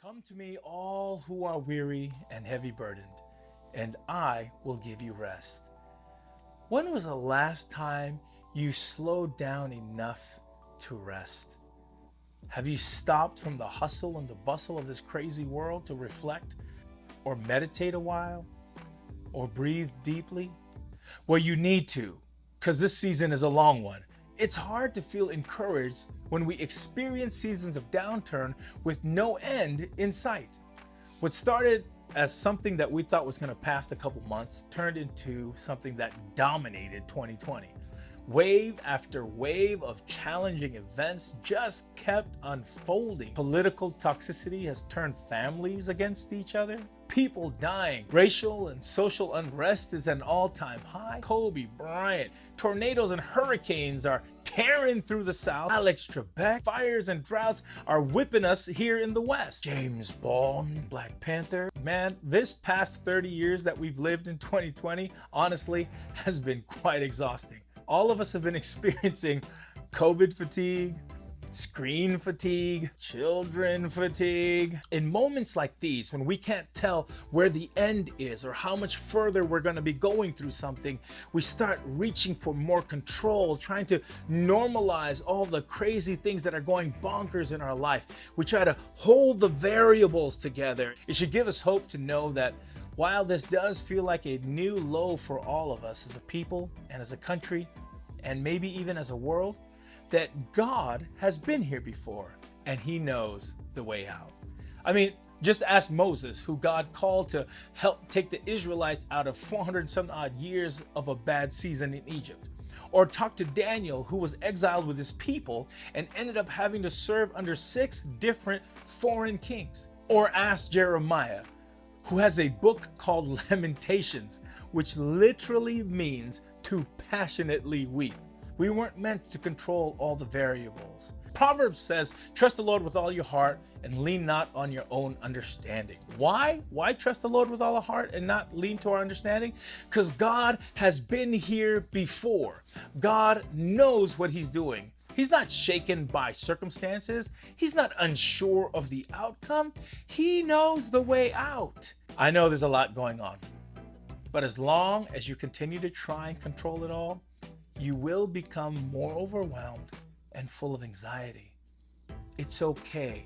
Come to me, all who are weary and heavy burdened, and I will give you rest. When was the last time you slowed down enough to rest? Have you stopped from the hustle and the bustle of this crazy world to reflect or meditate a while or breathe deeply? Well, you need to, because this season is a long one. It's hard to feel encouraged when we experience seasons of downturn with no end in sight. What started as something that we thought was going to pass a couple months turned into something that dominated 2020. Wave after wave of challenging events just kept unfolding. Political toxicity has turned families against each other. People dying. Racial and social unrest is at an all-time high. Kobe Bryant. Tornadoes and hurricanes are tearing through the South. Alex Trebek. Fires and droughts are whipping us here in the West. James Bond. Black Panther. Man, this past 30 years that we've lived in 2020, honestly, has been quite exhausting. All of us have been experiencing COVID fatigue, screen fatigue, children fatigue. In moments like these, when we can't tell where the end is or how much further we're going to be going through something, we start reaching for more control, trying to normalize all the crazy things that are going bonkers in our life. We try to hold the variables together. It should give us hope to know that while this does feel like a new low for all of us as a people and as a country, and maybe even as a world, that God has been here before and he knows the way out. I mean, just ask Moses, who God called to help take the Israelites out of 400 some odd years of a bad season in Egypt. Or talk to Daniel, who was exiled with his people and ended up having to serve under 6 different foreign kings. Or ask Jeremiah, who has a book called Lamentations, which literally means to passionately weep. We weren't meant to control all the variables. Proverbs says, trust the Lord with all your heart and lean not on your own understanding. Why? Why trust the Lord with all our heart and not lean to our understanding? Because God has been here before. God knows what he's doing. He's not shaken by circumstances. He's not unsure of the outcome. He knows the way out. I know there's a lot going on, but as long as you continue to try and control it all, you will become more overwhelmed and full of anxiety. It's okay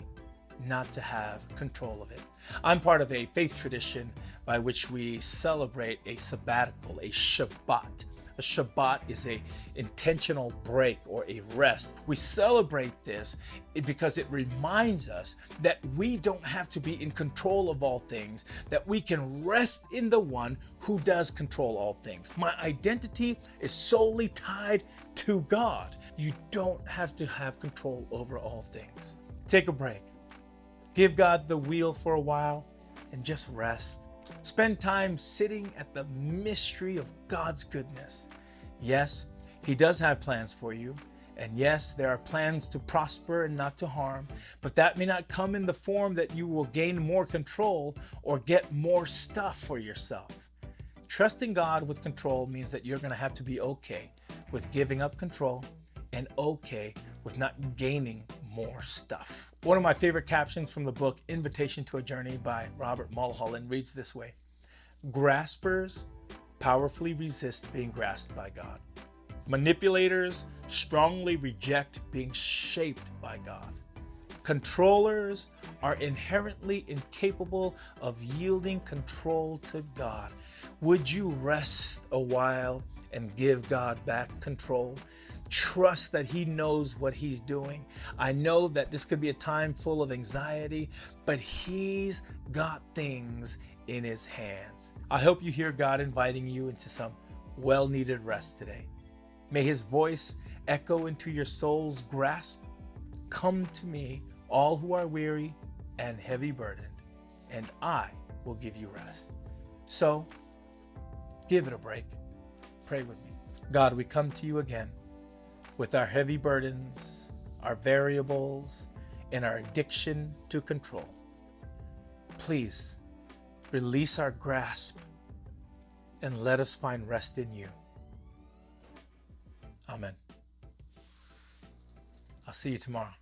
not to have control of it. I'm part of a faith tradition by which we celebrate a sabbatical, a Shabbat. A Shabbat is an intentional break or a rest. We celebrate this because it reminds us that we don't have to be in control of all things, that we can rest in the one who does control all things. My identity is solely tied to God. You don't have to have control over all things. Take a break. Give God the wheel for a while and just rest. Spend time sitting at the mystery of God's goodness. Yes, he does have plans for you. And yes, there are plans to prosper and not to harm, but that may not come in the form that you will gain more control or get more stuff for yourself. Trusting God with control means that you're going to have to be okay with giving up control and okay with not gaining more stuff. One of my favorite captions from the book Invitation to a Journey by Robert Mulholland reads this way: graspers powerfully resist being grasped by God. Manipulators strongly reject being shaped by God. Controllers are inherently incapable of yielding control to God. Would you rest a while and give God back control? Trust that he knows what he's doing. I know that this could be a time full of anxiety, but he's got things in his hands. I hope you hear God inviting you into some well-needed rest today. May his voice echo into your soul's grasp. Come to me, all who are weary and heavy burdened, and I will give you rest. So, give it a break. Pray with me. God, we come to you again with our heavy burdens, our variables, and our addiction to control. Please release our grasp and let us find rest in you. Amen. I'll see you tomorrow.